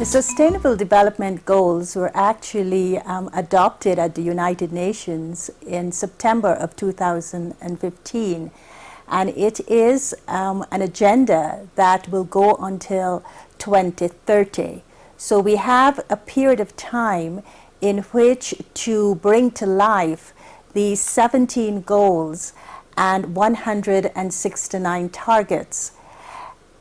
The Sustainable Development Goals were actually adopted at the United Nations in September of 2015. And it is an agenda that will go until 2030. So we have a period of time in which to bring to life these 17 goals and 169 targets.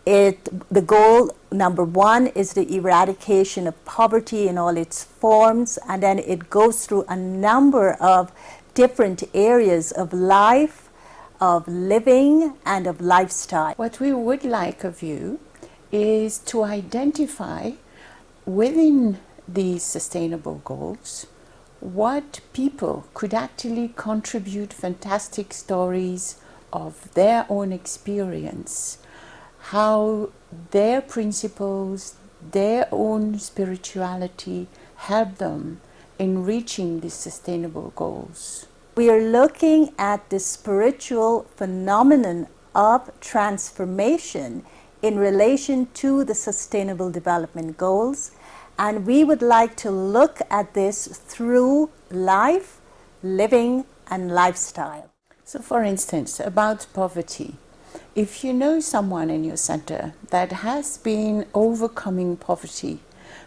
The goal number 1 is the eradication of poverty in all its forms, and then it goes through a number of different areas of life, of living, and of lifestyle. What we would like of you is to identify within these sustainable goals what people could actually contribute fantastic stories of their own experience, how their principles, their own spirituality help them in reaching these sustainable goals. We are looking at the spiritual phenomenon of transformation in relation to the Sustainable Development Goals, and we would like to look at this through life, living, and lifestyle. So for instance, about poverty, if you know someone in your center that has been overcoming poverty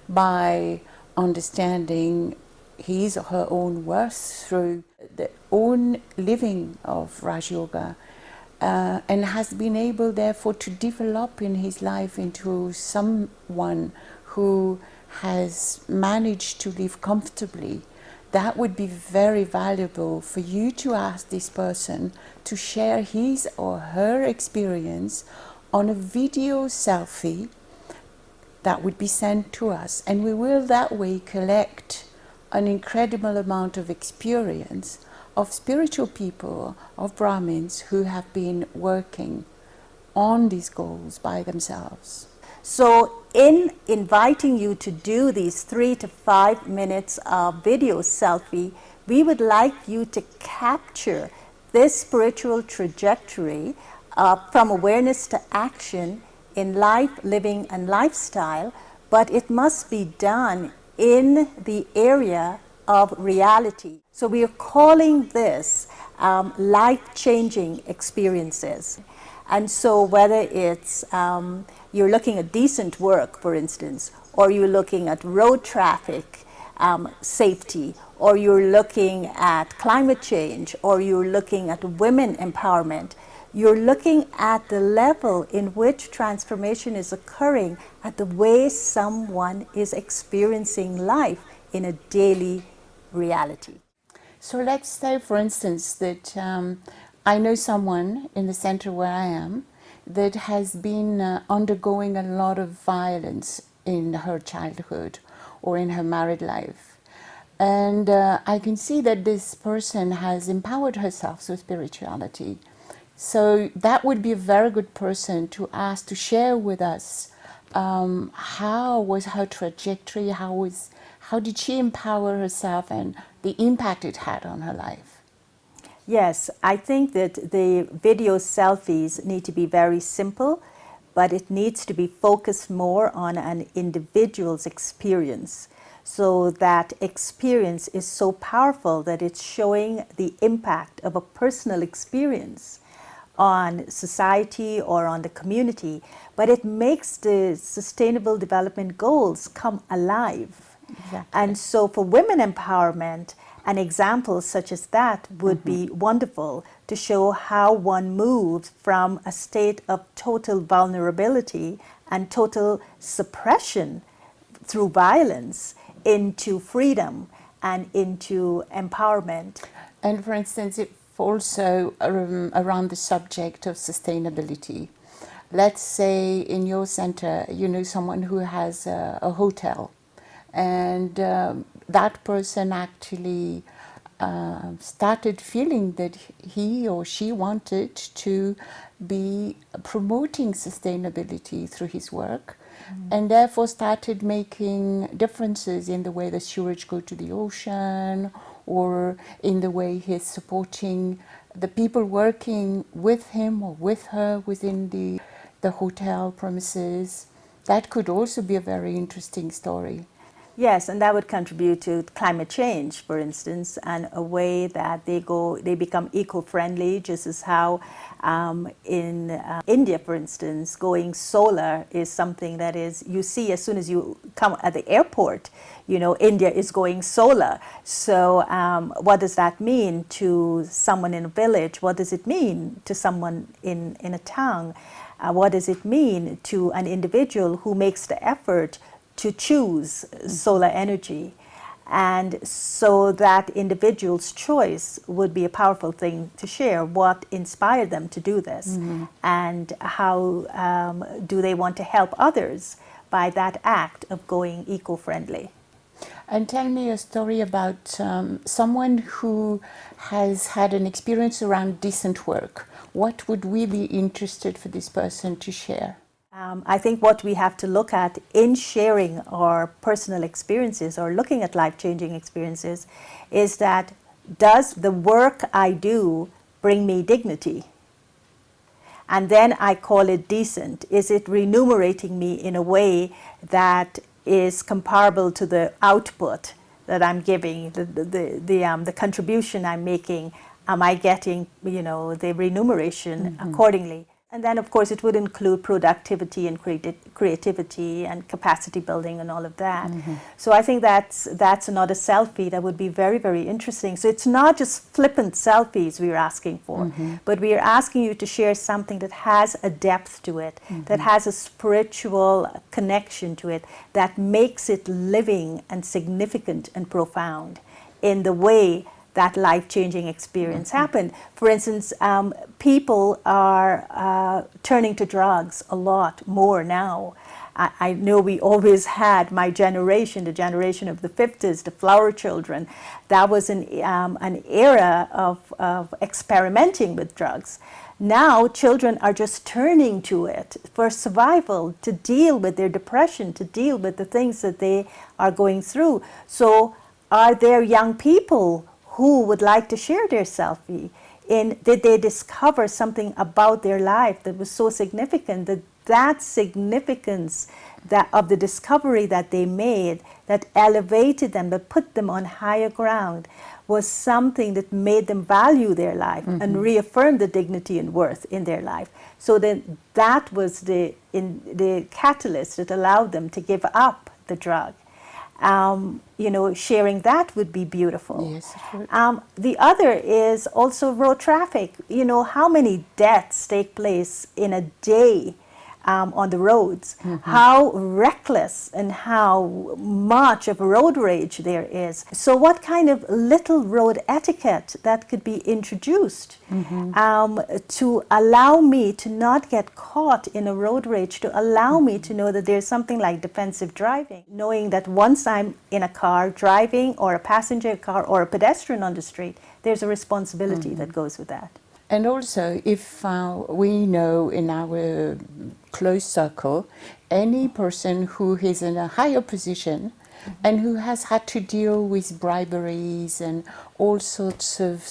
by understanding his or her own worth through the own living of Raj Yoga, and has been able therefore to develop in his life into someone who has managed to live comfortably, that would be very valuable for you to ask this person to share his or her experience on a video selfie that would be sent to us, and we will that way collect an incredible amount of experience of spiritual people, of Brahmins who have been working on these goals by themselves. So in inviting you to do these 3 to 5 minutes of video selfie, we would like you to capture this spiritual trajectory from awareness to action in life, living, and lifestyle, but it must be done in the area of reality. So we are calling this life-changing experiences. And so whether it's you're looking at decent work, for instance, or you're looking at road traffic safety, or you're looking at climate change, or you're looking at women empowerment, you're looking at the level in which transformation is occurring at the way someone is experiencing life in a daily reality. So let's say, for instance, that I know someone in the center where I am that has been undergoing a lot of violence in her childhood or in her married life. And I can see that this person has empowered herself through spirituality. So that would be a very good person to ask to share with us how was her trajectory, how did she empower herself and the impact it had on her life. Yes, I think that the video selfies need to be very simple, but it needs to be focused more on an individual's experience. So that experience is so powerful that it's showing the impact of a personal experience on society or on the community, but it makes the Sustainable Development Goals come alive. Exactly. And so for women empowerment, an example such as that would be wonderful to show how one moves from a state of total vulnerability and total suppression through violence into freedom and into empowerment. And for instance, if also around the subject of sustainability. Let's say in your center, you know someone who has a hotel, and that person actually started feeling that he or she wanted to be promoting sustainability through his work, and therefore started making differences in the way the sewage go to the ocean, or in the way he's supporting the people working with him or with her within the hotel premises, That could also be a very interesting story. Yes, and that would contribute to climate change, for instance, and a way that they become eco-friendly, just as how in India, for instance, going solar is something that is, you see as soon as you come at the airport, you know, India is going solar. So what does that mean to someone in a village? What does it mean to someone in a town? What does it mean to an individual who makes the effort to choose solar energy? And so that individual's choice would be a powerful thing to share. What inspired them to do this? And how do they want to help others by that act of going eco-friendly? And tell me a story about someone who has had an experience around decent work. What would we be interested for this person to share? I think what we have to look at in sharing our personal experiences or looking at life-changing experiences is that, does the work I do bring me dignity? And then I call it decent. Is it remunerating me in a way that is comparable to the output that I'm giving, the contribution I'm making? Am I getting, you know, the remuneration accordingly? And then, of course, it would include productivity and creativity and capacity building and all of that. So I think that's another selfie that would be very, very interesting. So it's not just flippant selfies we're asking for, but we are asking you to share something that has a depth to it, that has a spiritual connection to it, that makes it living and significant and profound in the way that life-changing experience happened. For instance, people are turning to drugs a lot more now. I know we always had my generation, the generation of the 50s, the flower children. That was an era of experimenting with drugs. Now children are just turning to it for survival, to deal with their depression, to deal with the things that they are going through. So are there young people who would like to share their selfie? Did they discover something about their life that was so significant, that significance of the discovery that they made, that elevated them, that put them on higher ground, was something that made them value their life and reaffirm the dignity and worth in their life? So then that was the catalyst that allowed them to give up the drug. You know, sharing that would be beautiful. Yes, of course. The other is also road traffic. You know, how many deaths take place in a day on the roads? How reckless and how much of road rage there is. So what kind of little road etiquette that could be introduced to allow me to not get caught in a road rage, to allow me to know that there's something like defensive driving, knowing that once I'm in a car driving, or a passenger car or a pedestrian on the street, there's a responsibility that goes with that. And also, if we know in our close circle any person who is in a higher position and who has had to deal with briberies and all sorts of,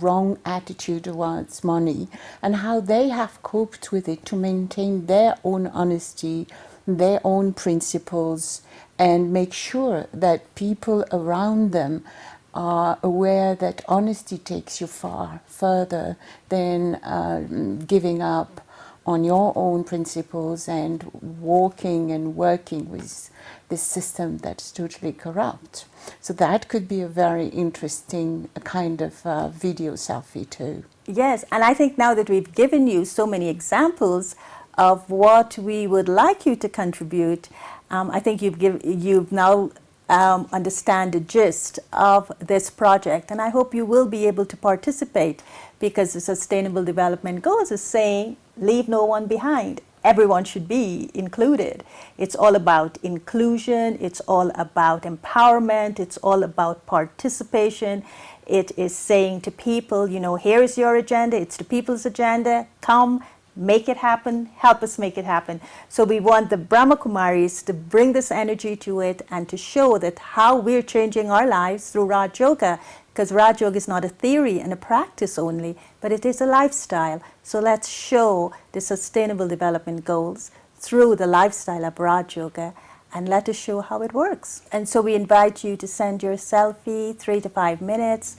wrong attitude towards money, and how they have coped with it to maintain their own honesty, their own principles, and make sure that people around them are aware that honesty takes you far further than giving up on your own principles and walking and working with this system that's totally corrupt. So that could be a very interesting kind of video selfie too. Yes, and I think now that we've given you so many examples of what we would like you to contribute, I think you've now understand the gist of this project, and I hope you will be able to participate, because the Sustainable Development Goals is saying leave no one behind. Everyone should be included. It's all about inclusion, it's all about empowerment, it's all about participation. It is saying to people, you know, here is your agenda, it's the people's agenda, come, make it happen, help us make it happen. So we want the Brahma Kumaris to bring this energy to it and to show that how we're changing our lives through Raj Yoga, because Raj Yoga is not a theory and a practice only, but it is a lifestyle. So let's show the Sustainable Development Goals through the lifestyle of Raj Yoga and let us show how it works. And so we invite you to send your selfie 3 to 5 minutes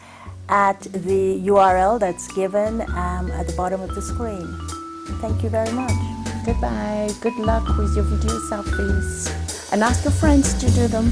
at the URL that's given at the bottom of the screen. Thank you very much. Goodbye. Good luck with your video selfies. And ask your friends to do them.